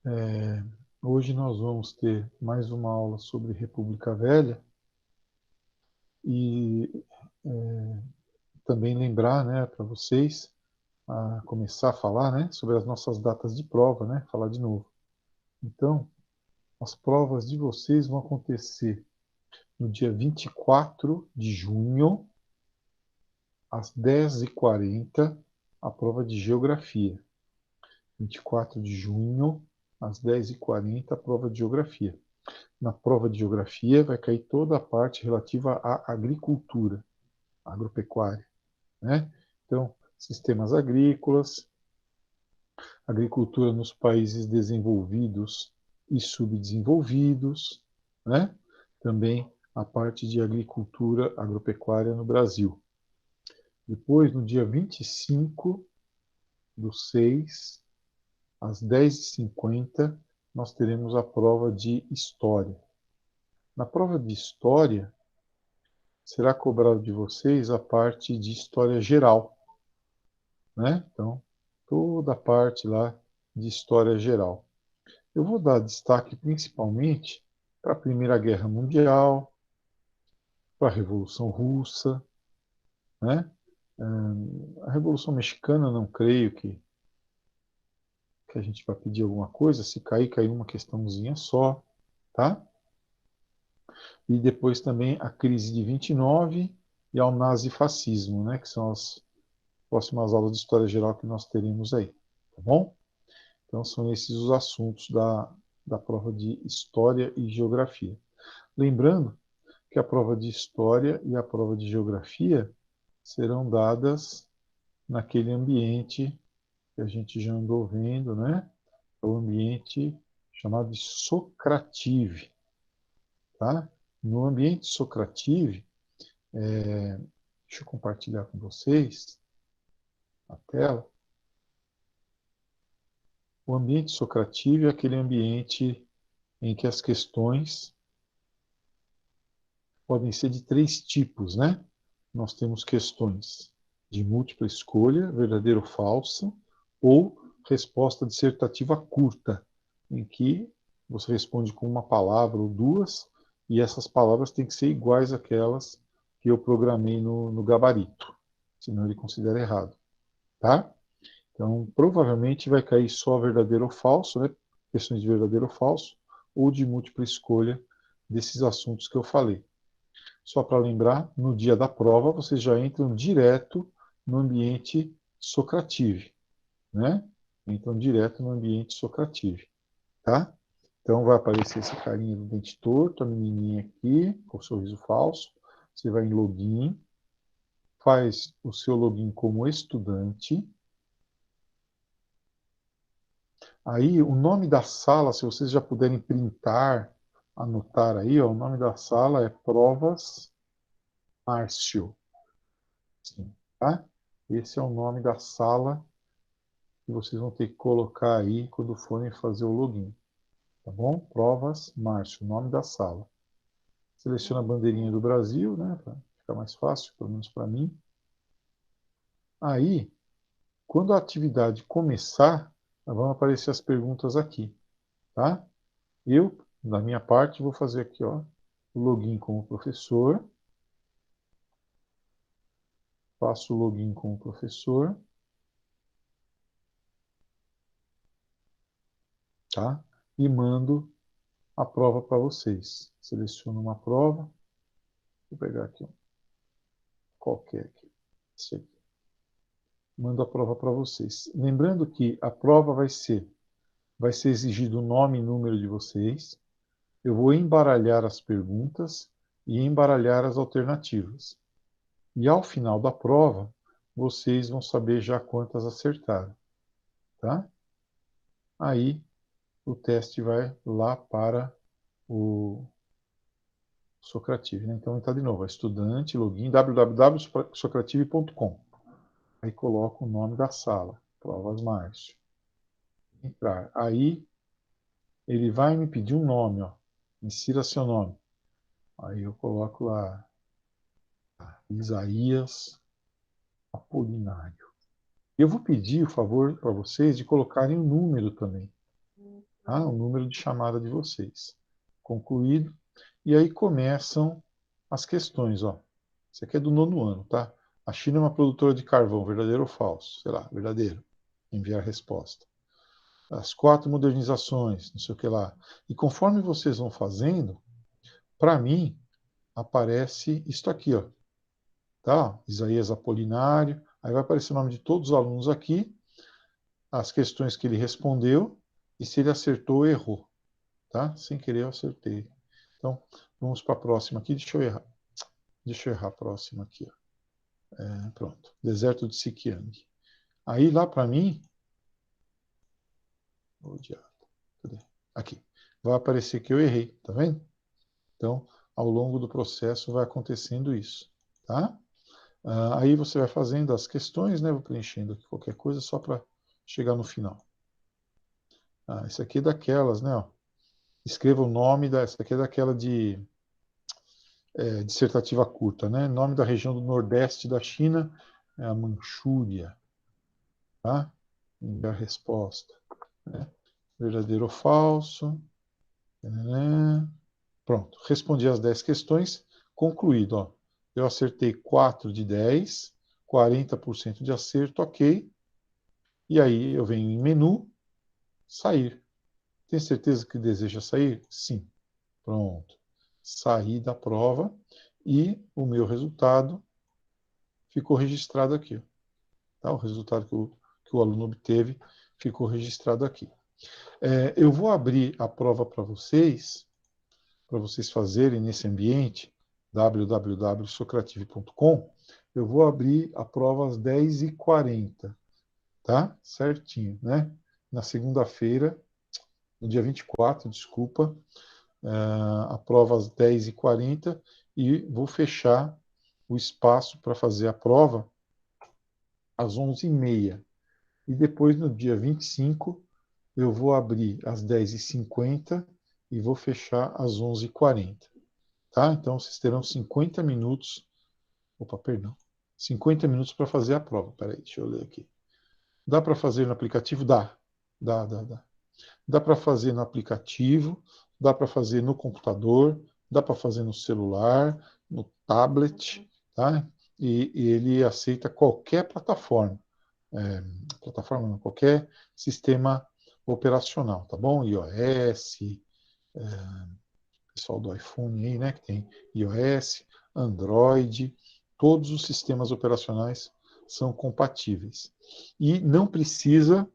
É, hoje nós vamos ter mais uma aula sobre República Velha e também lembrar, né, para vocês, a começar a falar, né, sobre as nossas datas de prova, né, falar de novo. Então, as provas de vocês vão acontecer no dia 24 de junho, às 10h40, a prova de Geografia. 24 de junho, às 10h40, a prova de Geografia. Na prova de Geografia vai cair toda a parte relativa à agricultura, agropecuária, né? Então, sistemas agrícolas, agricultura nos países desenvolvidos e subdesenvolvidos, né? Também a parte de agricultura agropecuária no Brasil. Depois, no dia 25/6, às 10h50, nós teremos a prova de História. Na prova de História, será cobrado de vocês a parte de História Geral, né? Então, toda a parte lá de História Geral. Eu vou dar destaque principalmente para a Primeira Guerra Mundial, para a Revolução Russa, né? A Revolução Mexicana, não creio que a gente vai pedir alguma coisa. Se cair, caiu uma questãozinha só, tá? E depois também a crise de 29 e ao nazifascismo, né? Que são as próximas aulas de História Geral que nós teremos aí, tá bom? Então, são esses os assuntos da prova de História e Geografia. Lembrando que a prova de História e a prova de Geografia serão dadas naquele ambiente que a gente já andou vendo, né? É o ambiente chamado de Socrative, tá? No ambiente Socrative, deixa eu compartilhar com vocês a tela. O ambiente Socrative é aquele ambiente em que as questões podem ser de três tipos, né? Nós temos questões de múltipla escolha, verdadeiro ou falso, ou resposta dissertativa curta, em que você responde com uma palavra ou duas, e essas palavras têm que ser iguais àquelas que eu programei no gabarito, senão ele considera errado, tá? Então, provavelmente vai cair só verdadeiro ou falso, né? Questões de verdadeiro ou falso, ou de múltipla escolha desses assuntos que eu falei. Só para lembrar, no dia da prova, vocês já entram direto no ambiente Socrative, né? Entram direto no ambiente Socrative, tá? Então vai aparecer esse carinha do dente torto, a menininha aqui, com o sorriso falso. Você vai em login, faz o seu login como estudante. Aí o nome da sala, se vocês já puderem printar, anotar aí, ó, o nome da sala é Provas Márcio. Sim, tá? Esse é o nome da sala que vocês vão ter que colocar aí quando forem fazer o login. Tá bom? Provas Márcio, nome da sala. Seleciona a bandeirinha do Brasil, né? Para ficar mais fácil, pelo menos para mim. Aí, quando a atividade começar, vão aparecer as perguntas aqui, tá? Eu, da minha parte, vou fazer aqui, ó, o login como professor. Faço o login como professor, tá? E mando a prova para vocês. Seleciono uma prova. Vou pegar aqui qualquer aqui. Esse aqui. Mando a prova para vocês. Lembrando que a prova vai ser exigido o nome e número de vocês. Eu vou embaralhar as perguntas e embaralhar as alternativas. E ao final da prova, vocês vão saber já quantas acertaram, tá? Aí o teste vai lá para o Socrative, né? Então, está de novo, estudante, login, www.socrative.com. Aí coloco o nome da sala, Provas Márcio. Entrar. Aí ele vai me pedir um nome, ó. Insira seu nome. Aí eu coloco lá Isaías Apolinário. Eu vou pedir o favor para vocês de colocarem o número também, tá? O número de chamada de vocês. Concluído. E aí começam as questões, ó. Isso aqui é do 9º ano, tá? A China é uma produtora de carvão, verdadeiro ou falso? Sei lá, verdadeiro. Enviar a resposta. As 4 modernizações, não sei o que lá. E conforme vocês vão fazendo, para mim, aparece isto aqui, ó. Tá? Isaías Apolinário. Aí vai aparecer o nome de todos os alunos aqui, as questões que ele respondeu e se ele acertou ou errou. Tá? Sem querer eu acertei. Então, vamos para a próxima aqui. Deixa eu errar a próxima aqui. Ó. Pronto. Deserto de Siquiang. Aí lá para mim. Oh, diabo. Cadê? Aqui. Vai aparecer que eu errei. Tá vendo? Então, ao longo do processo vai acontecendo isso. Tá? Aí você vai fazendo as questões, né? Vou preenchendo aqui qualquer coisa só para chegar no final. Isso aqui é daquelas, né? Ó. Escreva o nome essa aqui é daquela de dissertativa curta, né? Nome da região do Nordeste da China é a Manchúria, tá? E a resposta, né? Verdadeiro ou falso? Pronto, respondi as 10 questões, concluído, ó. Eu acertei 4 de 10, 40% de acerto, ok. E aí eu venho em menu, sair. Tem certeza que deseja sair? Sim. Pronto. Saí da prova e o meu resultado ficou registrado aqui. Tá? O resultado que o aluno obteve ficou registrado aqui. Eu vou abrir a prova para vocês fazerem nesse ambiente, www.socrative.com. Eu vou abrir a prova às 10h40, tá? Certinho, né? Na segunda-feira, no dia 24, desculpa, a prova às 10h40 e vou fechar o espaço para fazer a prova às 11h30. E depois, no dia 25, eu vou abrir às 10h50 e vou fechar às 11h40. Tá? Então, vocês terão 50 minutos. Opa, perdão. 50 minutos para fazer a prova. Peraí, deixa eu ler aqui. Dá para fazer no aplicativo? Dá. Dá. Dá para fazer no aplicativo, dá para fazer no computador, dá para fazer no celular, no tablet, tá? E ele aceita qualquer plataforma. Plataforma não, qualquer sistema operacional, tá bom? iOS, pessoal do iPhone aí, né, que tem iOS, Android, todos os sistemas operacionais são compatíveis. E não precisa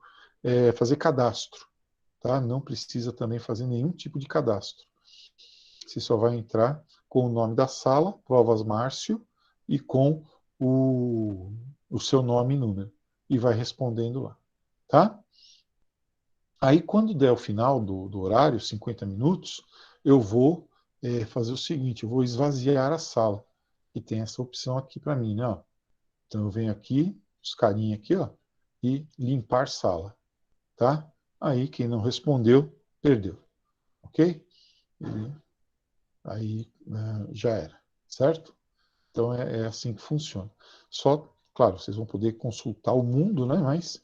fazer cadastro, tá? Não precisa também fazer nenhum tipo de cadastro. Você só vai entrar com o nome da sala, Provas Márcio, e com o seu nome e número. E vai respondendo lá, tá? Aí, quando der o final do horário, 50 minutos, eu vou fazer o seguinte, eu vou esvaziar a sala. E tem essa opção aqui para mim, né? Ó. Então, eu venho aqui, os carinhos aqui, ó, e limpar sala, tá? Aí, quem não respondeu, perdeu, ok? E aí, já era, certo? Então, é assim que funciona. Só, claro, vocês vão poder consultar o mundo, né? Mas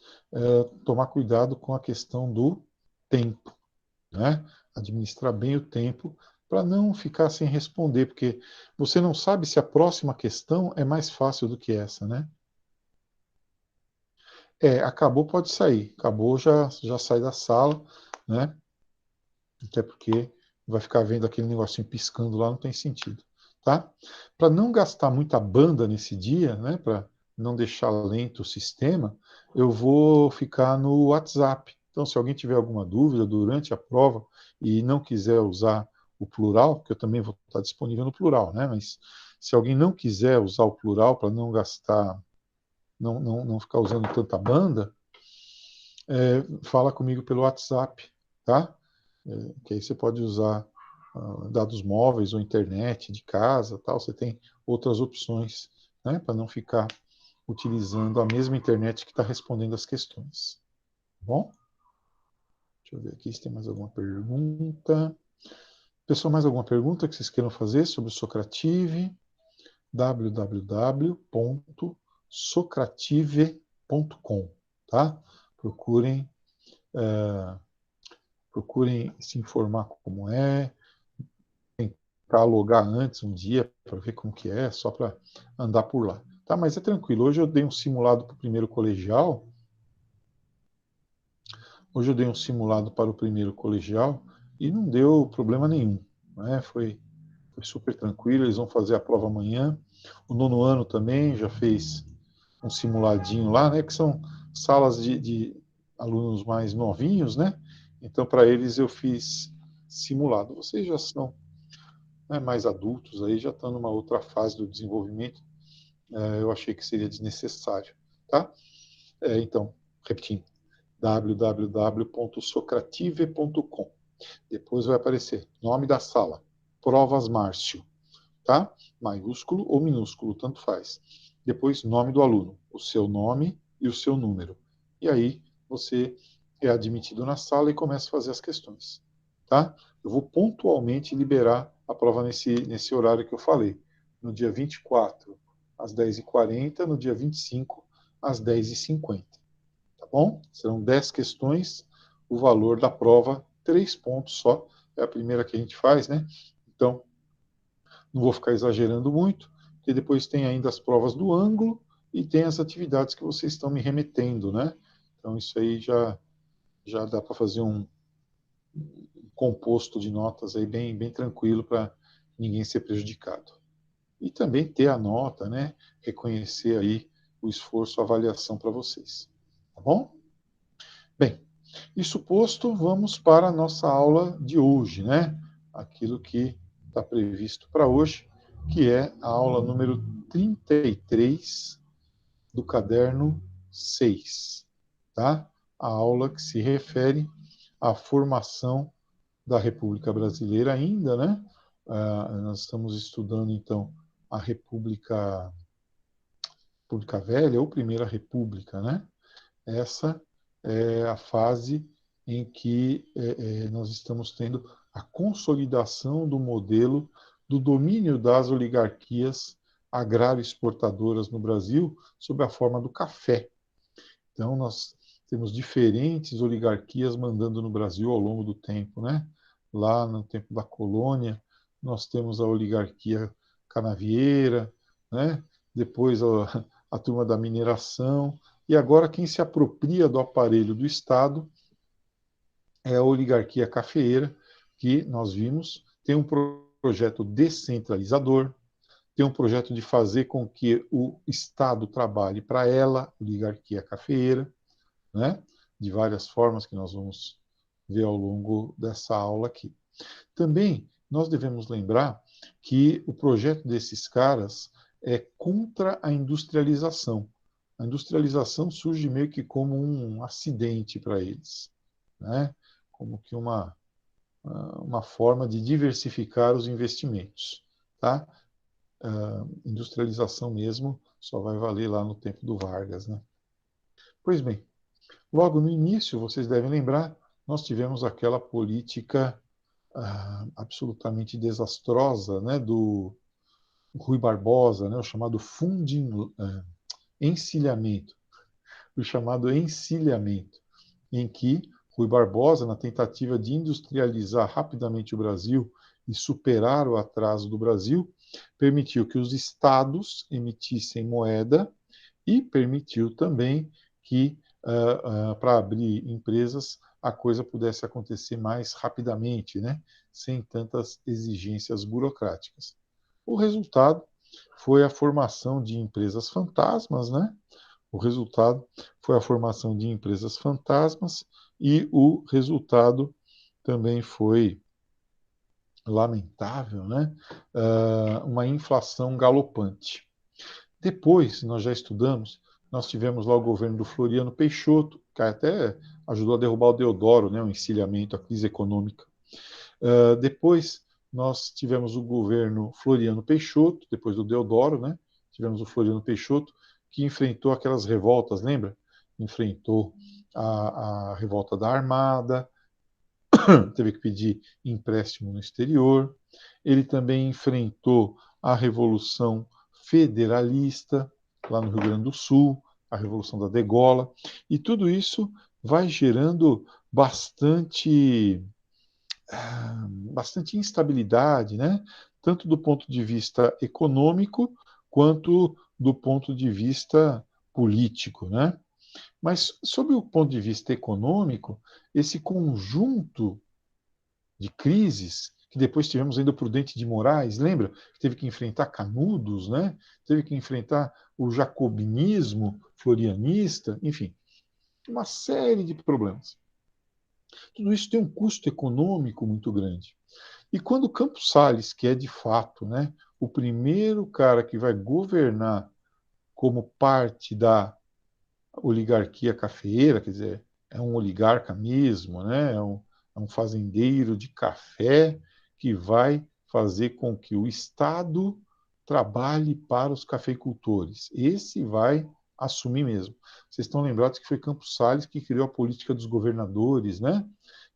tomar cuidado com a questão do tempo, né? Administrar bem o tempo para não ficar sem responder, porque você não sabe se a próxima questão é mais fácil do que essa, né? Acabou, pode sair. Acabou, já sai da sala, né? Até porque vai ficar vendo aquele negocinho piscando lá, não tem sentido, tá? Para não gastar muita banda nesse dia, né? Para não deixar lento o sistema, eu vou ficar no WhatsApp. Então, se alguém tiver alguma dúvida durante a prova e não quiser usar o plural, porque eu também vou estar disponível no plural, né? Mas se alguém não quiser usar o plural para não gastar, não ficar usando tanta banda, fala comigo pelo WhatsApp, tá? Que aí você pode usar dados móveis ou internet de casa, tal. Você tem outras opções, né? Para não ficar utilizando a mesma internet que está respondendo as questões. Tá bom? Deixa eu ver aqui se tem mais alguma pergunta. Pessoal, mais alguma pergunta que vocês queiram fazer sobre o Socrative? www.socrative.com, tá? Procurem procurem se informar como é, tentar logar antes um dia para ver como que é, só para andar por lá. Tá, mas é tranquilo. Hoje eu dei um simulado para o primeiro colegial. Hoje eu dei um simulado para o primeiro colegial e não deu problema nenhum, né? Foi super tranquilo. Eles vão fazer a prova amanhã. O nono ano também já fez um simuladinho lá, né? Que são salas de alunos mais novinhos, né? Então, para eles eu fiz simulado. Vocês já são, né, mais adultos, aí já estão numa outra fase do desenvolvimento. Eu achei que seria desnecessário, tá? Então, repetindo, www.socrative.com. Depois vai aparecer nome da sala, Provas Márcio, tá? Maiúsculo ou minúsculo, tanto faz. Depois, nome do aluno, o seu nome e o seu número. E aí, você é admitido na sala e começa a fazer as questões, tá? Eu vou pontualmente liberar a prova nesse horário que eu falei. No dia 24, às 10h40, no dia 25, às 10h50. Tá bom? Serão 10 questões, o valor da prova, 3 pontos só. É a primeira que a gente faz, né? Então, não vou ficar exagerando muito, porque depois tem ainda as provas do ângulo e tem as atividades que vocês estão me remetendo, né? Então, isso aí já dá para fazer um composto de notas aí bem tranquilo para ninguém ser prejudicado. E também ter a nota, né? Reconhecer aí o esforço, a avaliação para vocês. Tá bom? Bem, isso posto, vamos para a nossa aula de hoje, né? Aquilo que está previsto para hoje, que é a aula número 33 do caderno 6, tá? A aula que se refere à formação da República Brasileira ainda, né? Nós estamos estudando, então, a República Velha, ou Primeira República, né? Essa é a fase em que nós estamos tendo a consolidação do modelo do domínio das oligarquias agrário-exportadoras no Brasil sob a forma do café. Então, nós temos diferentes oligarquias mandando no Brasil ao longo do tempo, né? Lá no tempo da colônia, nós temos a oligarquia canavieira, né? Depois a turma da mineração, e agora quem se apropria do aparelho do Estado é a oligarquia cafeeira, que nós vimos tem um projeto descentralizador, tem um projeto de fazer com que o Estado trabalhe para ela, oligarquia cafeeira, né? De várias formas que nós vamos ver ao longo dessa aula aqui. Também nós devemos lembrar que o projeto desses caras é contra a industrialização. A industrialização surge meio que como um acidente para eles, né? Como que uma forma de diversificar os investimentos, tá? Industrialização mesmo só vai valer lá no tempo do Vargas, né? Pois bem, logo no início, vocês devem lembrar, nós tivemos aquela política absolutamente desastrosa, né, do Rui Barbosa, né, o chamado encilhamento, o chamado encilhamento, em que Rui Barbosa, na tentativa de industrializar rapidamente o Brasil e superar o atraso do Brasil, permitiu que os estados emitissem moeda e permitiu também que, para abrir empresas, a coisa pudesse acontecer mais rapidamente, né? Sem tantas exigências burocráticas. O resultado foi a formação de empresas fantasmas, né? O resultado foi a formação de empresas fantasmas e o resultado também foi lamentável, né? Uma inflação galopante. Depois, nós já estudamos, nós tivemos lá o governo do Floriano Peixoto, que até ajudou a derrubar o Deodoro, né, o encilhamento, a crise econômica. Depois, nós tivemos o governo Floriano Peixoto, depois do Deodoro, né, tivemos o Floriano Peixoto, que enfrentou aquelas revoltas, lembra? Enfrentou a revolta da Armada, teve que pedir empréstimo no exterior. Ele também enfrentou a Revolução Federalista, lá no Rio Grande do Sul, a Revolução da Degola, e tudo isso vai gerando bastante, bastante instabilidade, né? Tanto do ponto de vista econômico quanto do ponto de vista político, né? Mas, sob o ponto de vista econômico, esse conjunto de crises, que depois tivemos ainda o Prudente de Moraes, lembra? Teve que enfrentar Canudos, né? Teve que enfrentar o jacobinismo florianista, enfim, uma série de problemas. Tudo isso tem um custo econômico muito grande. E quando Campos Salles, que é de fato, né, o primeiro cara que vai governar como parte da oligarquia cafeeira, quer dizer, é um oligarca mesmo, né? É um fazendeiro de café que vai fazer com que o Estado trabalhe para os cafeicultores. Esse vai assumir mesmo. Vocês estão lembrados que foi Campos Salles que criou a política dos governadores, né?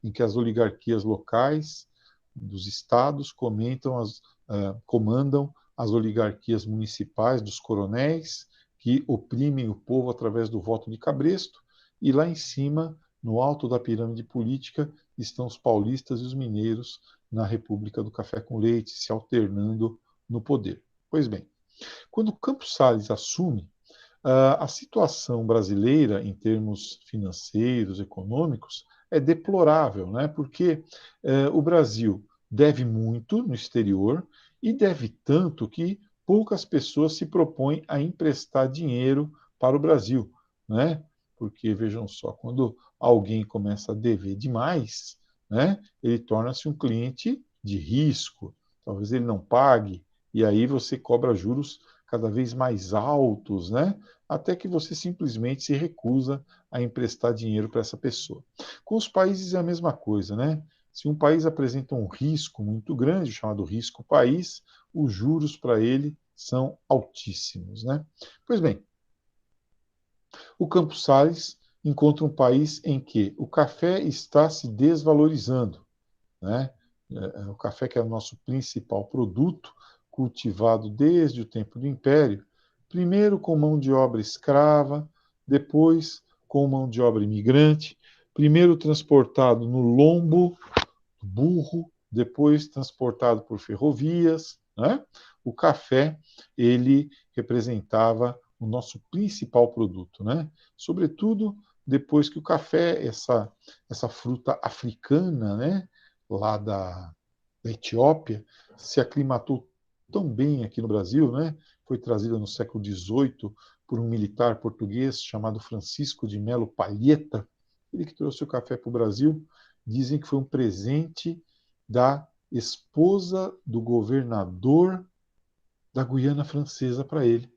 Em que as oligarquias locais dos estados comandam as oligarquias municipais dos coronéis, que oprimem o povo através do voto de cabresto, e lá em cima, no alto da pirâmide política, estão os paulistas e os mineiros na República do Café com Leite, se alternando no poder. Pois bem, quando Campos Salles assume, a situação brasileira, em termos financeiros, econômicos, é deplorável, né? Porque o Brasil deve muito no exterior e deve tanto que poucas pessoas se propõem a emprestar dinheiro para o Brasil, né? Porque, vejam só, quando alguém começa a dever demais, né, ele torna-se um cliente de risco. Talvez ele não pague, e aí você cobra juros cada vez mais altos, né? Até que você simplesmente se recusa a emprestar dinheiro para essa pessoa. Com os países é a mesma coisa, né? Se um país apresenta um risco muito grande, chamado risco país, os juros para ele são altíssimos, né? Pois bem, o Campos Salles encontra um país em que o café está se desvalorizando, né? O café, que é o nosso principal produto, cultivado desde o tempo do Império, primeiro com mão de obra escrava, depois com mão de obra imigrante, primeiro transportado no lombo do burro, depois transportado por ferrovias, né? O café, ele representava o nosso principal produto, né? Sobretudo depois que o café, essa fruta africana, né, lá da Etiópia, se aclimatou tão bem aqui no Brasil, né? Foi trazida no século XVIII por um militar português chamado Francisco de Melo Palheta, ele que trouxe o café para o Brasil. Dizem que foi um presente da esposa do governador da Guiana Francesa para ele,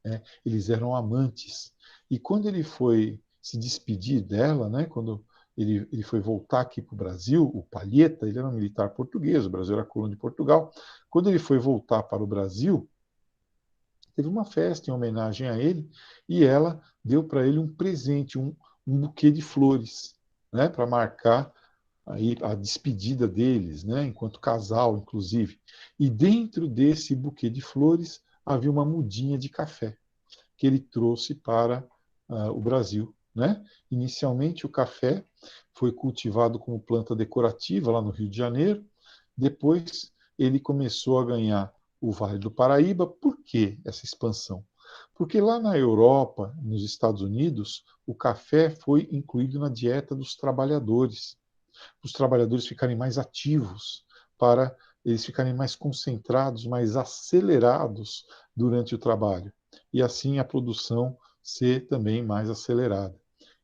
né? Eles eram amantes. E quando ele foi se despedir dela, né, quando ele foi voltar aqui para o Brasil, o Palheta, ele era um militar português, o Brasil era colônia de Portugal. Quando ele foi voltar para o Brasil, teve uma festa em homenagem a ele e ela deu para ele um presente, um buquê de flores, né, para marcar aí a despedida deles, né, enquanto casal, inclusive. E dentro desse buquê de flores havia uma mudinha de café que ele trouxe para o Brasil, né? Inicialmente o café foi cultivado como planta decorativa lá no Rio de Janeiro. Depois ele começou a ganhar o Vale do Paraíba. Por que essa expansão? Porque lá na Europa, nos Estados Unidos, o café foi incluído na dieta dos trabalhadores. Os trabalhadores ficarem mais ativos, para eles ficarem mais concentrados, mais acelerados durante o trabalho. E assim a produção ser também mais acelerada.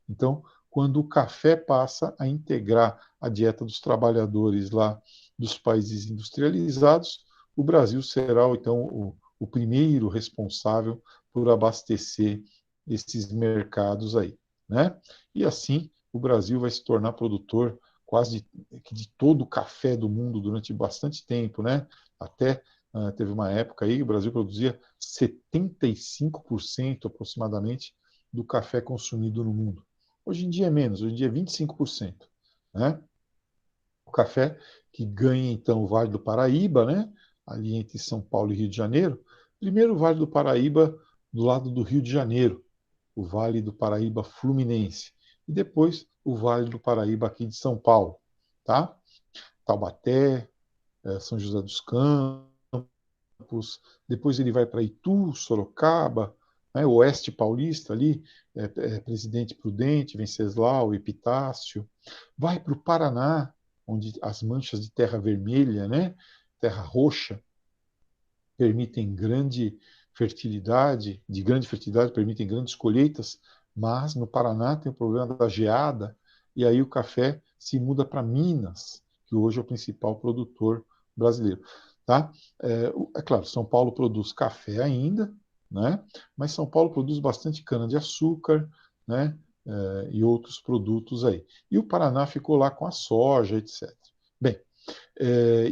Então, quando o café passa a integrar a dieta dos trabalhadores lá dos países industrializados, o Brasil será então o primeiro responsável por abastecer esses mercados aí, né? E assim o Brasil vai se tornar produtor quase de todo o café do mundo durante bastante tempo, né? Até teve uma época aí que o Brasil produzia 75% aproximadamente do café consumido no mundo. Hoje em dia é menos, hoje em dia é 25%, né? O café que ganha então o Vale do Paraíba, né? Ali entre São Paulo e Rio de Janeiro. Primeiro o Vale do Paraíba do lado do Rio de Janeiro, o Vale do Paraíba Fluminense. E depois o Vale do Paraíba aqui de São Paulo, tá? Taubaté, São José dos Campos, depois ele vai para Itu, Sorocaba, né, Oeste Paulista ali, Presidente Prudente, Venceslau, Epitácio, vai para o Paraná, onde as manchas de terra vermelha, né, terra roxa, permitem grande fertilidade, permitem grandes colheitas, mas no Paraná tem o problema da geada, e aí o café se muda para Minas, que hoje é o principal produtor brasileiro. Tá? É claro, São Paulo produz café ainda, né? Mas São Paulo produz bastante cana-de-açúcar, né? E outros produtos aí. E o Paraná ficou lá com a soja, etc. Bem,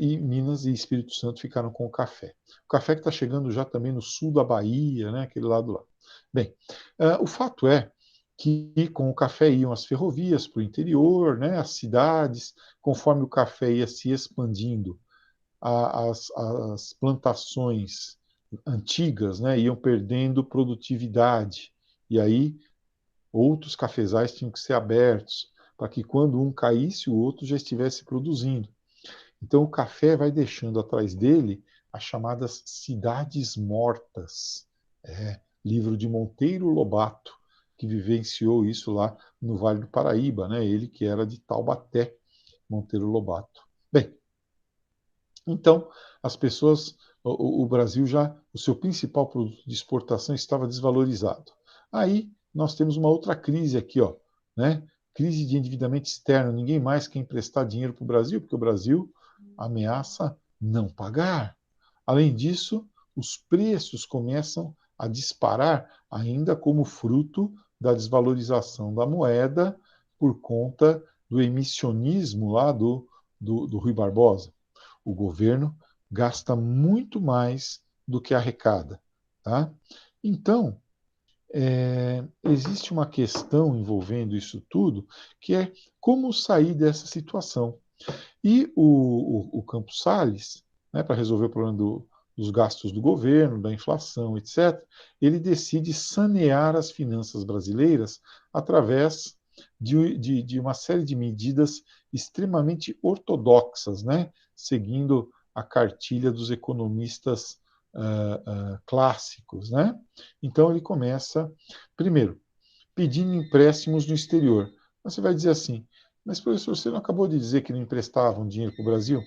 e Minas e Espírito Santo ficaram com o café. O café que está chegando já também no sul da Bahia, né, aquele lado lá. Bem, o fato é que com o café iam as ferrovias para o interior, né, as cidades, conforme o café ia se expandindo, as plantações antigas, né, iam perdendo produtividade. E aí outros cafezais tinham que ser abertos, para que quando um caísse, o outro já estivesse produzindo. Então, o café vai deixando atrás dele as chamadas cidades mortas. Livro de Monteiro Lobato, que vivenciou isso lá no Vale do Paraíba, né? Ele que era de Taubaté, Monteiro Lobato. Bem, então, as pessoas, o Brasil já, o seu principal produto de exportação estava desvalorizado. Aí nós temos uma outra crise aqui, ó, né? Crise de endividamento externo. Ninguém mais quer emprestar dinheiro para o Brasil, porque o Brasil ameaça não pagar. Além disso, os preços começam a disparar, ainda como fruto da desvalorização da moeda por conta do emissionismo lá do Rui Barbosa. O governo gasta muito mais do que arrecada. Tá? Então, existe uma questão envolvendo isso tudo, que é como sair dessa situação. E o Campos Salles, né, para resolver o problema dos gastos do governo, da inflação, etc., ele decide sanear as finanças brasileiras através de uma série de medidas extremamente ortodoxas, né, seguindo a cartilha dos economistas clássicos. Né? Então ele começa, primeiro, pedindo empréstimos no exterior. Você vai dizer assim, mas professor, você não acabou de dizer que não emprestavam dinheiro para o Brasil?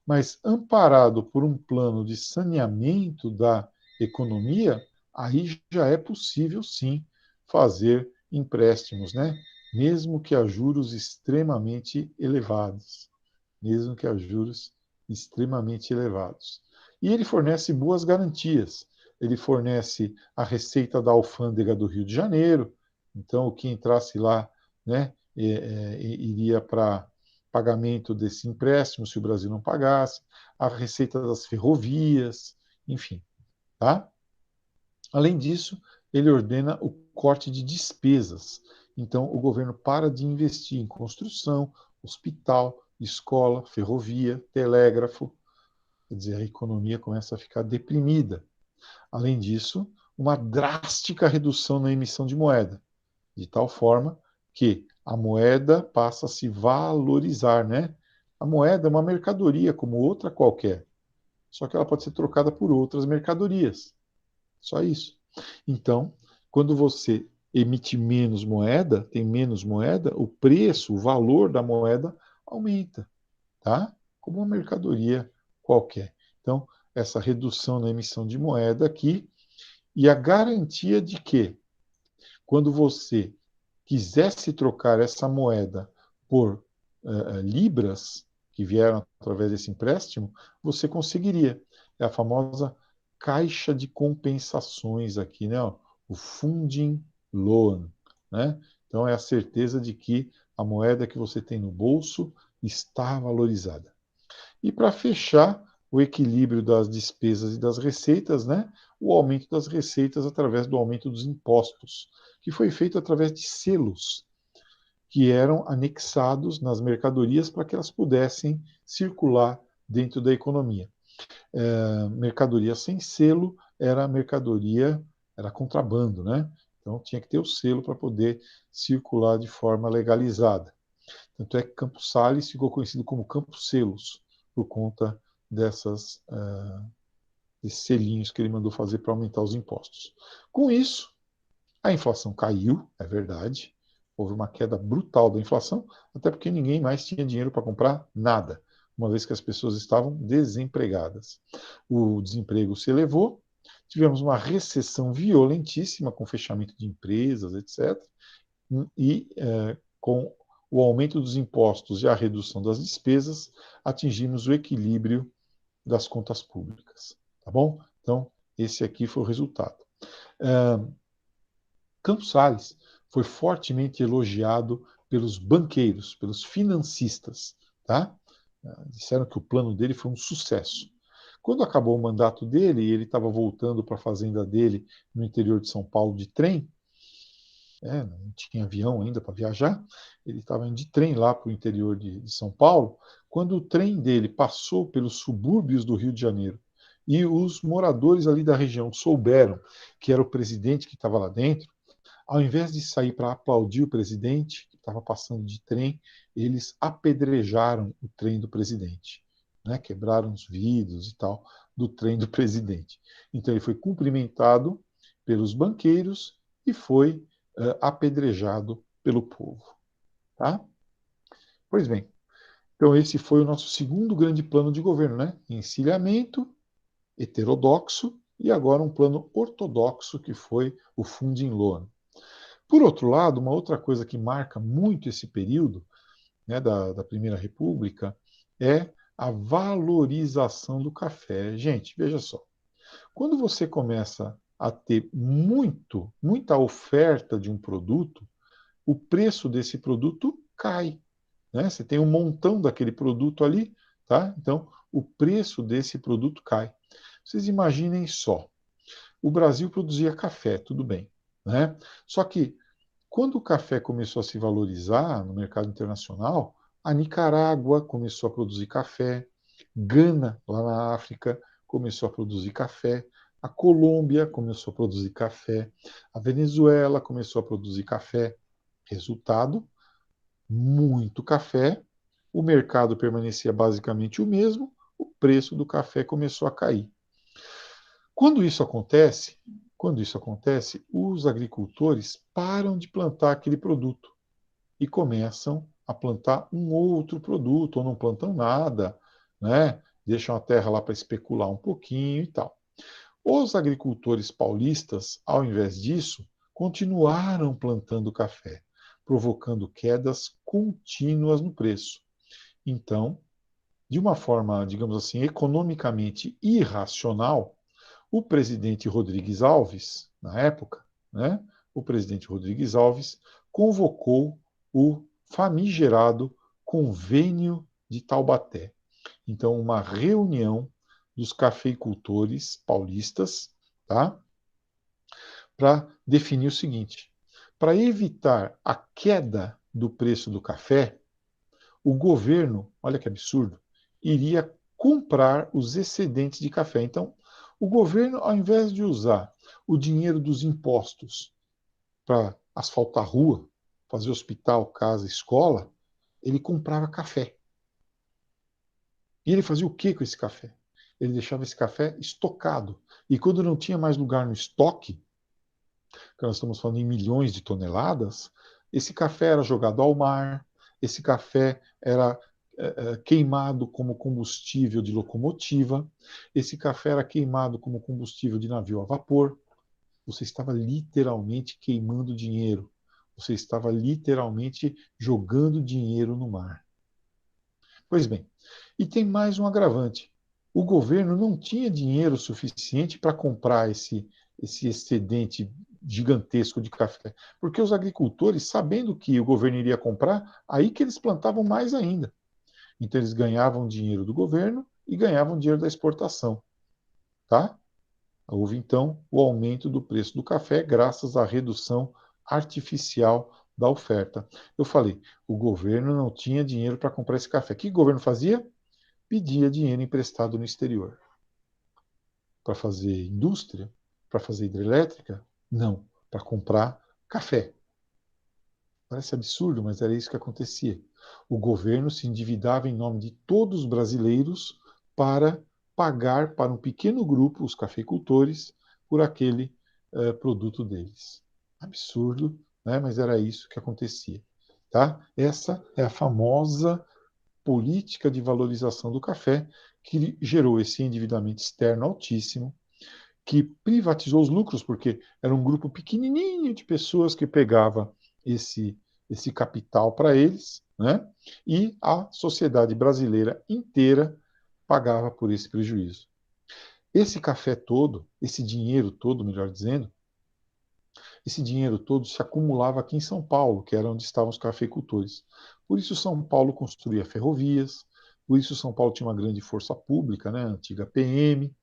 Mas amparado por um plano de saneamento da economia, aí já é possível sim fazer empréstimos, né? Mesmo que a juros extremamente elevados. Mesmo que a juros extremamente elevados. E ele fornece boas garantias. Ele fornece a receita da alfândega do Rio de Janeiro, então o que entrasse lá, né, iria para pagamento desse empréstimo se o Brasil não pagasse, a receita das ferrovias, enfim, tá? Além disso, ele ordena o corte de despesas. Então, o governo para de investir em construção, hospital, escola, ferrovia, telégrafo. Quer dizer, a economia começa a ficar deprimida. Além disso, uma drástica redução na emissão de moeda, de tal forma que a moeda passa a se valorizar, né? A moeda é uma mercadoria como outra qualquer, só que ela pode ser trocada por outras mercadorias. Só isso. Então, quando você emite menos moeda, tem menos moeda, o preço, o valor da moeda aumenta, tá? Como uma mercadoria qualquer. Então, essa redução na emissão de moeda aqui e a garantia de que, quando você quisesse trocar essa moeda por libras, que vieram através desse empréstimo, você conseguiria. É a famosa caixa de compensações aqui, né? O funding loan, né? Então é a certeza de que a moeda que você tem no bolso está valorizada. E para fechar, o equilíbrio das despesas e das receitas, né? O aumento das receitas através do aumento dos impostos, que foi feito através de selos que eram anexados nas mercadorias para que elas pudessem circular dentro da economia. Mercadoria sem selo era mercadoria, era contrabando, né? Então tinha que ter o selo para poder circular de forma legalizada. Tanto é que Campos Sales ficou conhecido como Campos Selos, por conta desses selinhos que ele mandou fazer para aumentar os impostos. Com isso, a inflação caiu, é verdade. Houve uma queda brutal da inflação, até porque ninguém mais tinha dinheiro para comprar nada, uma vez que as pessoas estavam desempregadas. O desemprego se elevou, tivemos uma recessão violentíssima, com fechamento de empresas, etc. E com o aumento dos impostos e a redução das despesas, atingimos o equilíbrio das contas públicas. Tá bom? Então, esse aqui foi o resultado. Campos Sales foi fortemente elogiado pelos banqueiros, pelos financistas. Tá? Disseram que o plano dele foi um sucesso. Quando acabou o mandato dele e ele estava voltando para a fazenda dele no interior de São Paulo de trem, não tinha avião ainda para viajar, ele estava indo de trem lá para o interior de São Paulo, quando o trem dele passou pelos subúrbios do Rio de Janeiro e os moradores ali da região souberam que era o presidente que estava lá dentro, ao invés de sair para aplaudir o presidente, que estava passando de trem, eles apedrejaram o trem do presidente. Né? Quebraram os vidros e tal do trem do presidente. Então ele foi cumprimentado pelos banqueiros e foi apedrejado pelo povo. Tá? Pois bem, então esse foi o nosso segundo grande plano de governo, né? Encilhamento, heterodoxo e agora um plano ortodoxo que foi o Funding Loan. Por outro lado, uma outra coisa que marca muito esse período, né, da Primeira República é a valorização do café. Gente, veja só, quando você começa a ter muita oferta de um produto, o preço desse produto cai. Né? Você tem um montão daquele produto ali, tá? Então o preço desse produto cai. Vocês imaginem só, o Brasil produzia café, tudo bem, né? Só que quando o café começou a se valorizar no mercado internacional, a Nicarágua começou a produzir café, Gana, lá na África, começou a produzir café, a Colômbia começou a produzir café, a Venezuela começou a produzir café. Resultado, muito café, o mercado permanecia basicamente o mesmo, o preço do café começou a cair. Quando isso acontece, os agricultores param de plantar aquele produto e começam a plantar um outro produto, ou não plantam nada, né? Deixam a terra lá para especular um pouquinho e tal. Os agricultores paulistas, ao invés disso, continuaram plantando café, provocando quedas contínuas no preço. Então, de uma forma, digamos assim, economicamente irracional, o presidente Rodrigues Alves, na época, né, o presidente Rodrigues Alves convocou o famigerado Convênio de Taubaté. Então, uma reunião dos cafeicultores paulistas, tá, para definir o seguinte: para evitar a queda do preço do café, o governo, olha que absurdo, iria comprar os excedentes de café. Então, o governo, ao invés de usar o dinheiro dos impostos para asfaltar rua, fazer hospital, casa, escola, ele comprava café. E ele fazia o que com esse café? Ele deixava esse café estocado. E quando não tinha mais lugar no estoque, que nós estamos falando em milhões de toneladas, esse café era jogado ao mar, esse café era queimado como combustível de locomotiva, esse café era queimado como combustível de navio a vapor. Você estava literalmente queimando dinheiro. Você estava literalmente jogando dinheiro no mar. Pois bem, e tem mais um agravante. O governo não tinha dinheiro suficiente para comprar esse excedente gigantesco de café, porque os agricultores, sabendo que o governo iria comprar, aí que eles plantavam mais ainda. Então eles ganhavam dinheiro do governo e ganhavam dinheiro da exportação, tá? Houve então o aumento do preço do café graças à redução artificial da oferta. Eu falei, o governo não tinha dinheiro para comprar esse café. O que o governo fazia? Pedia dinheiro emprestado no exterior. Para fazer indústria? Para fazer hidrelétrica? Não. para comprar café. Parece absurdo, mas era isso que acontecia. O governo se endividava em nome de todos os brasileiros para pagar para um pequeno grupo, os cafeicultores, por aquele produto deles. Absurdo, né? Mas era isso que acontecia. Tá? Essa é a famosa política de valorização do café que gerou esse endividamento externo altíssimo, que privatizou os lucros, porque era um grupo pequenininho de pessoas que pegava esse, esse capital para eles, né? E a sociedade brasileira inteira pagava por esse prejuízo. Esse café todo, esse dinheiro todo, melhor dizendo, esse dinheiro todo se acumulava aqui em São Paulo, que era onde estavam os cafeicultores. Por isso São Paulo construía ferrovias, por isso São Paulo tinha uma grande força pública, né, a antiga PM,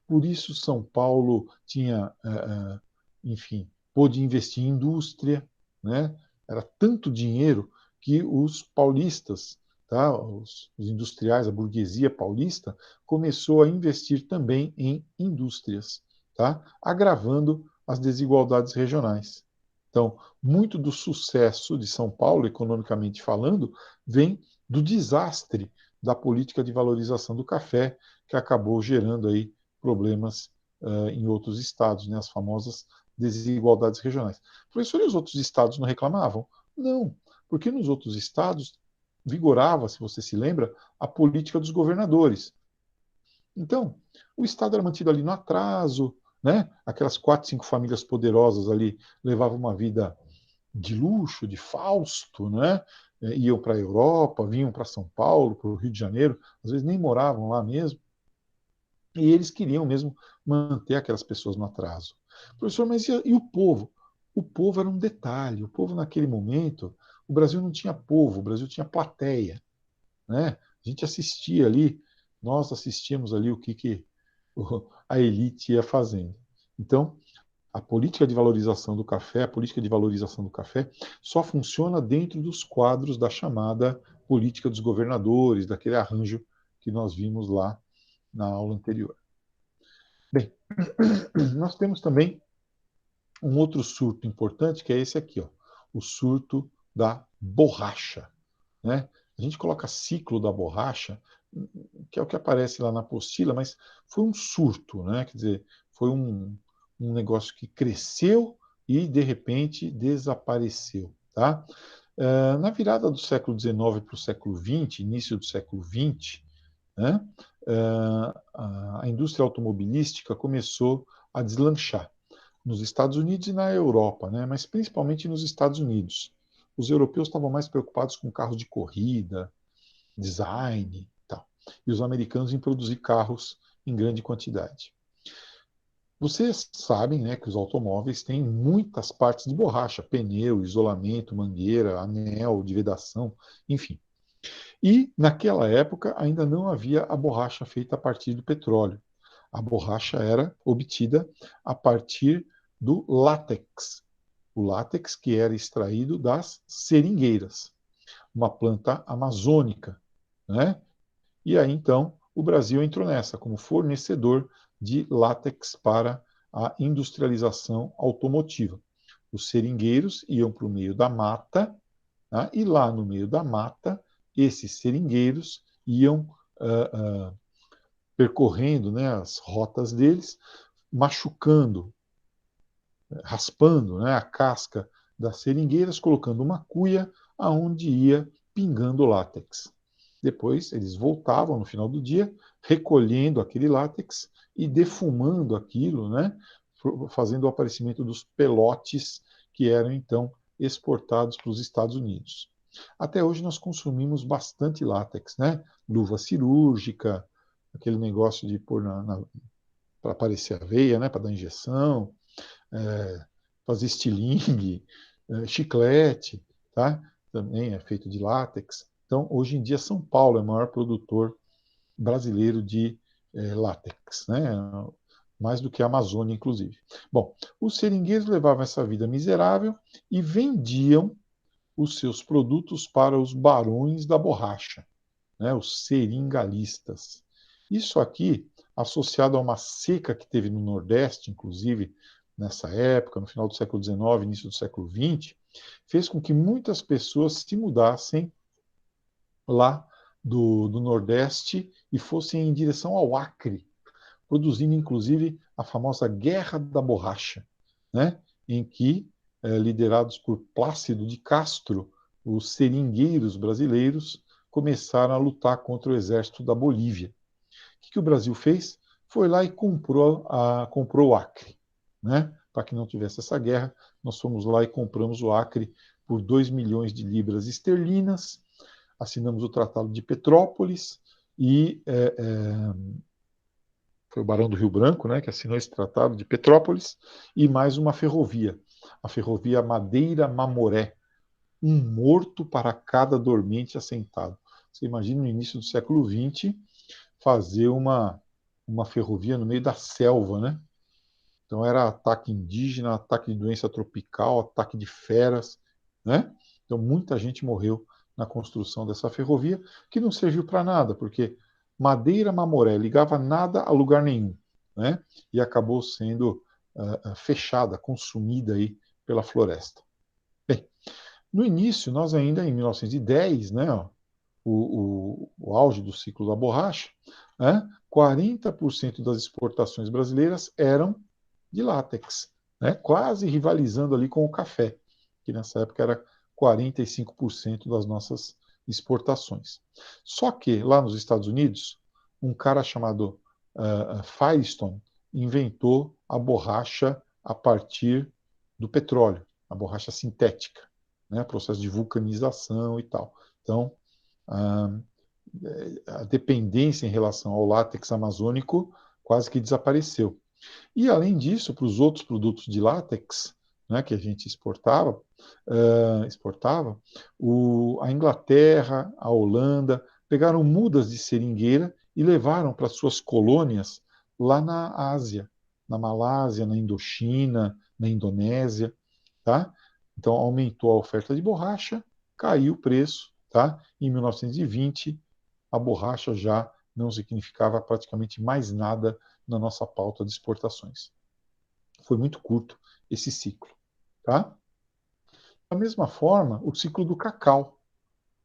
por isso São Paulo tinha, enfim, pôde investir em indústria, né? Era tanto dinheiro que os paulistas, tá, os industriais, a burguesia paulista, começou a investir também em indústrias, tá, agravando as desigualdades regionais. Então, muito do sucesso de São Paulo, economicamente falando, vem do desastre da política de valorização do café, que acabou gerando aí problemas em outros estados, né, as famosas desigualdades regionais. Professor, e os outros estados não reclamavam? Não, porque nos outros estados vigorava, se você se lembra, a política dos governadores. Então, o Estado era mantido ali no atraso, né? Aquelas 4, 5 famílias poderosas ali levavam uma vida de luxo, de Fausto, né? Iam para a Europa, vinham para São Paulo, para o Rio de Janeiro, às vezes nem moravam lá mesmo. E eles queriam mesmo manter aquelas pessoas no atraso. Professor, mas e o povo? O povo era um detalhe. O povo, naquele momento, o Brasil não tinha povo, o Brasil tinha plateia. Né? A gente assistia ali, nós assistíamos ali o que a elite ia fazendo. Então, a política de valorização do café, a política de valorização do café, só funciona dentro dos quadros da chamada política dos governadores, daquele arranjo que nós vimos lá na aula anterior. Bem, nós temos também um outro surto importante, que é esse aqui, ó, o surto da borracha. Né? A gente coloca ciclo da borracha, que é o que aparece lá na apostila, mas foi um surto, né? Quer dizer, foi um negócio que cresceu e, de repente, desapareceu. Tá? Na virada do século XIX para o século XX, início do século XX, né? A indústria automobilística começou a deslanchar nos Estados Unidos e na Europa, né? Mas principalmente nos Estados Unidos. Os europeus estavam mais preocupados com carros de corrida, design e tal. E os americanos em produzir carros em grande quantidade. Vocês sabem, né, que os automóveis têm muitas partes de borracha, pneu, isolamento, mangueira, anel de vedação, enfim. E naquela época ainda não havia a borracha feita a partir do petróleo. A borracha era obtida a partir do látex. O látex que era extraído das seringueiras, uma planta amazônica, né? E aí então o Brasil entrou nessa como fornecedor de látex para a industrialização automotiva. Os seringueiros iam para o meio da mata, né? E lá no meio da mata, esses seringueiros iam percorrendo, né, as rotas deles, machucando, raspando, né, a casca das seringueiras, colocando uma cuia aonde ia pingando látex. Depois eles voltavam no final do dia, recolhendo aquele látex e defumando aquilo, né, fazendo o aparecimento dos pelotes que eram então exportados para os Estados Unidos. Até hoje nós consumimos bastante látex, né? Luva cirúrgica, aquele negócio de pôr para aparecer a veia, né? Para dar injeção, fazer estilingue, chiclete, tá? Também é feito de látex. Então, hoje em dia, São Paulo é o maior produtor brasileiro de látex, né? Mais do que a Amazônia, inclusive. Bom, os seringueiros levavam essa vida miserável e vendiam os seus produtos para os barões da borracha, né? Os seringalistas. Isso aqui, associado a uma seca que teve no Nordeste, inclusive, nessa época, no final do século XIX, início do século XX, fez com que muitas pessoas se mudassem lá do Nordeste e fossem em direção ao Acre, produzindo inclusive a famosa Guerra da Borracha, né? Em que, liderados por Plácido de Castro, os seringueiros brasileiros começaram a lutar contra o exército da Bolívia. O que o Brasil fez? Foi lá e comprou o Acre, né? Para que não tivesse essa guerra, nós fomos lá e compramos o Acre por 2 milhões de libras esterlinas, assinamos o Tratado de Petrópolis e foi o Barão do Rio Branco, né, que assinou esse Tratado de Petrópolis, e mais uma ferrovia, a ferrovia Madeira-Mamoré, um morto para cada dormente assentado. Você imagina no início do século XX fazer uma ferrovia no meio da selva, né? Então era ataque indígena, ataque de doença tropical, ataque de feras, né? Então muita gente morreu na construção dessa ferrovia, que não serviu para nada, porque Madeira Mamoré ligava nada a lugar nenhum, né? E acabou sendo fechada, consumida aí pela floresta. Bem, no início, nós ainda em 1910, né, ó, o auge do ciclo da borracha, né, 40% das exportações brasileiras eram de látex, né, quase rivalizando ali com o café, que nessa época era 45% das nossas exportações. Só que lá nos Estados Unidos, um cara chamado Firestone inventou a borracha a partir do petróleo, a borracha sintética, né, processo de vulcanização e tal. Então, a, a dependência em relação ao látex amazônico quase que desapareceu. E, além disso, para os outros produtos de látex, né, que a gente exportava, a Inglaterra, a Holanda, pegaram mudas de seringueira e levaram para suas colônias lá na Ásia, na Malásia, na Indochina, na Indonésia. Tá? Então, aumentou a oferta de borracha, caiu o preço. Tá? Em 1920, a borracha já não significava praticamente mais nada na nossa pauta de exportações. Foi muito curto esse ciclo. Tá? Da mesma forma, o ciclo do cacau,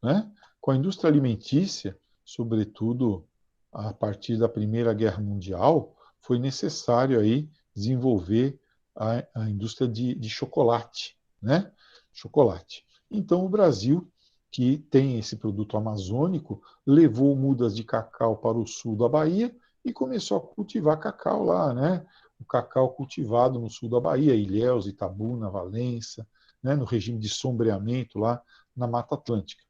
né? Com a indústria alimentícia, sobretudo a partir da Primeira Guerra Mundial, foi necessário aí desenvolver a indústria de chocolate, né? Chocolate. Então, o Brasil, que tem esse produto amazônico, levou mudas de cacau para o sul da Bahia e começou a cultivar cacau lá, né? O cacau cultivado no sul da Bahia, Ilhéus, Itabuna, Valença, né? No regime de sombreamento lá na Mata Atlântica.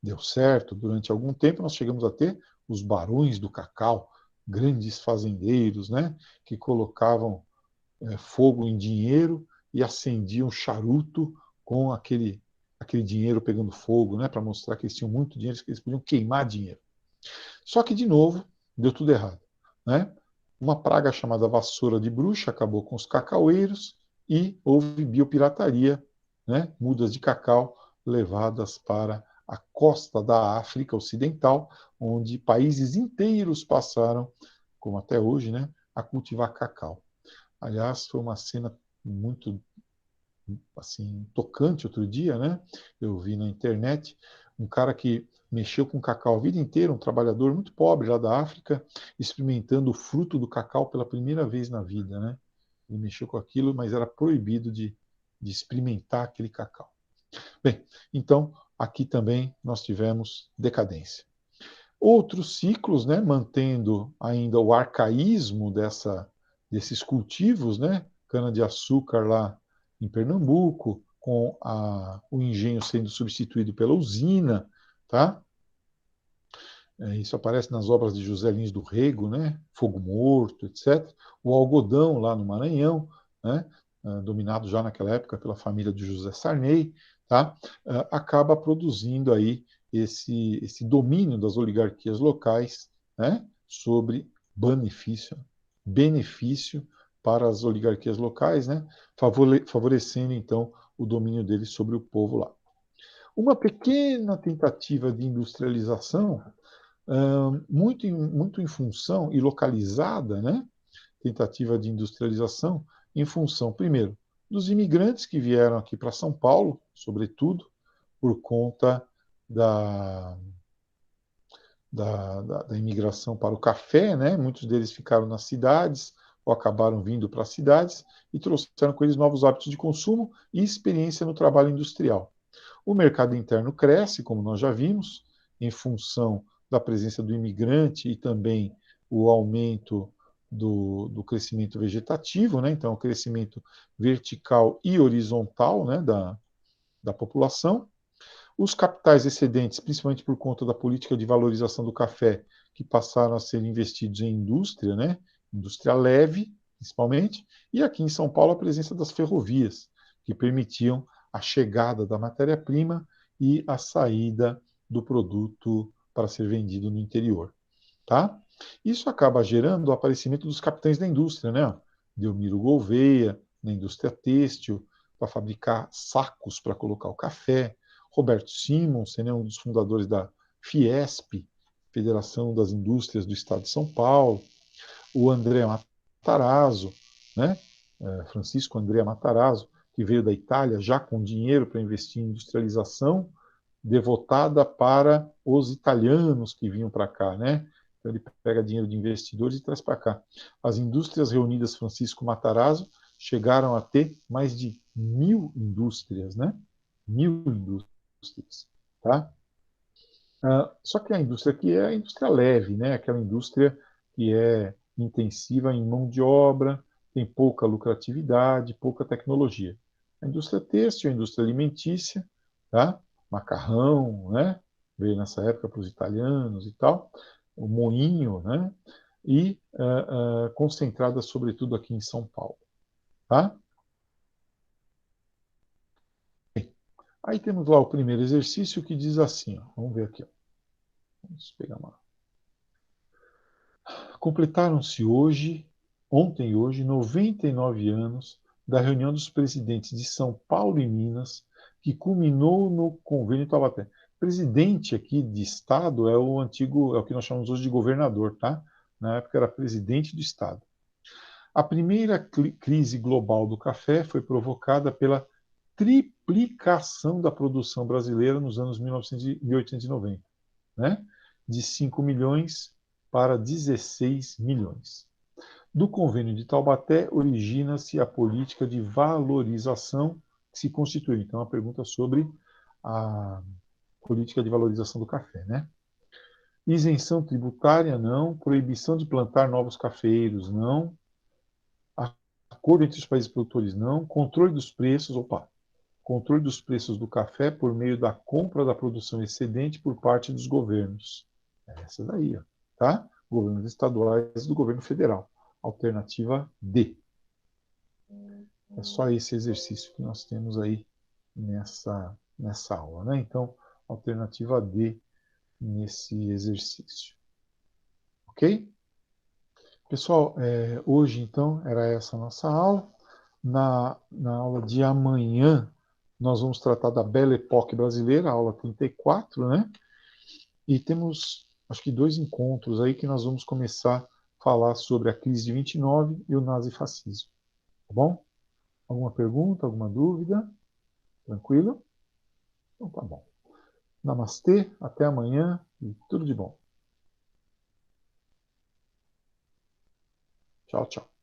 Deu certo, durante algum tempo nós chegamos a ter os barões do cacau, grandes fazendeiros, né? Que colocavam fogo em dinheiro e acendiam charuto com aquele dinheiro pegando fogo, né, para mostrar que eles tinham muito dinheiro, que eles podiam queimar dinheiro. Só que, de novo, deu tudo errado. Né? Uma praga chamada vassoura de bruxa acabou com os cacaueiros e houve biopirataria, né? Mudas de cacau levadas para a costa da África Ocidental, onde países inteiros passaram, como até hoje, né, a cultivar cacau. Aliás, foi uma cena muito assim tocante outro dia, né? Eu vi na internet um cara que mexeu com cacau a vida inteira, um trabalhador muito pobre lá da África, experimentando o fruto do cacau pela primeira vez na vida, né? Ele mexeu com aquilo, mas era proibido de experimentar aquele cacau. Bem, então aqui também nós tivemos decadência. Outros ciclos, né, mantendo ainda o arcaísmo desses cultivos, né, cana-de-açúcar lá em Pernambuco, com o engenho sendo substituído pela usina, tá? Isso aparece nas obras de José Lins do Rego, né? Fogo Morto, etc. O algodão lá no Maranhão, né? Dominado já naquela época pela família de José Sarney, tá? Acaba produzindo aí esse domínio das oligarquias locais, né? Sobre benefício para as oligarquias locais, né? Favorecendo então o domínio deles sobre o povo lá. Uma pequena tentativa de industrialização muito em função e localizada, né? Tentativa de industrialização em função, primeiro, dos imigrantes que vieram aqui para São Paulo, sobretudo, por conta da, da imigração para o café, né? Muitos deles ficaram nas cidades ou acabaram vindo para as cidades e trouxeram com eles novos hábitos de consumo e experiência no trabalho industrial. O mercado interno cresce, como nós já vimos, em função da presença do imigrante e também o aumento do crescimento vegetativo, né? Então, o crescimento vertical e horizontal, né, da população. Os capitais excedentes, principalmente por conta da política de valorização do café, que passaram a ser investidos em indústria, né? Indústria leve, principalmente, e aqui em São Paulo a presença das ferrovias, que permitiam a chegada da matéria-prima e a saída do produto para ser vendido no interior. Tá? Isso acaba gerando o aparecimento dos capitães da indústria, né? Delmiro Gouveia, na indústria têxtil, para fabricar sacos para colocar o café. Roberto Simonsen, né, um dos fundadores da Fiesp, Federação das Indústrias do Estado de São Paulo. O André Matarazzo, né? Francisco André Matarazzo, que veio da Itália já com dinheiro para investir em industrialização, devotada para os italianos que vinham para cá, né? Então ele pega dinheiro de investidores e traz para cá. As indústrias reunidas Francisco Matarazzo chegaram a ter mais de 1.000 indústrias, né? 1.000 indústrias, tá? Só que a indústria aqui é a indústria leve, né? Aquela indústria que é intensiva em mão de obra, tem pouca lucratividade, pouca tecnologia. A indústria têxtil, a indústria alimentícia, tá? Macarrão, né? Veio nessa época para os italianos e tal, o moinho, né? E concentrada sobretudo aqui em São Paulo, tá? Aí temos lá o primeiro exercício que diz assim, ó, vamos ver aqui, ó. Vamos pegar uma. Completaram-se ontem e hoje, 99 anos da reunião dos presidentes de São Paulo e Minas, que culminou no Convênio Taubaté. Presidente aqui de Estado é o antigo, é o que nós chamamos hoje de governador, tá? Na época era presidente do Estado. A primeira crise global do café foi provocada pela triplicação da produção brasileira nos anos 1890, né? De 5 milhões para 16 milhões. Do Convênio de Taubaté origina-se a política de valorização que se constitui. Então, a pergunta sobre a política de valorização do café, né? Isenção tributária, não. Proibição de plantar novos cafeeiros, não. Acordo entre os países produtores, não. Controle dos preços, opa. Controle dos preços do café por meio da compra da produção excedente por parte dos governos. É essa daí, ó, tá? Governos estaduais e do governo federal. Alternativa D. É só esse exercício que nós temos aí nessa aula, né? Então, alternativa D nesse exercício. Ok? Pessoal, hoje então era essa a nossa aula. Na aula de amanhã, nós vamos tratar da Belle Époque brasileira, aula 34, né? E temos, acho que, 2 encontros aí que nós vamos começar a falar sobre a crise de 29 e o nazifascismo. Tá bom? Alguma pergunta, alguma dúvida? Tranquilo? Então tá bom. Namastê, até amanhã e tudo de bom. Tchau, tchau.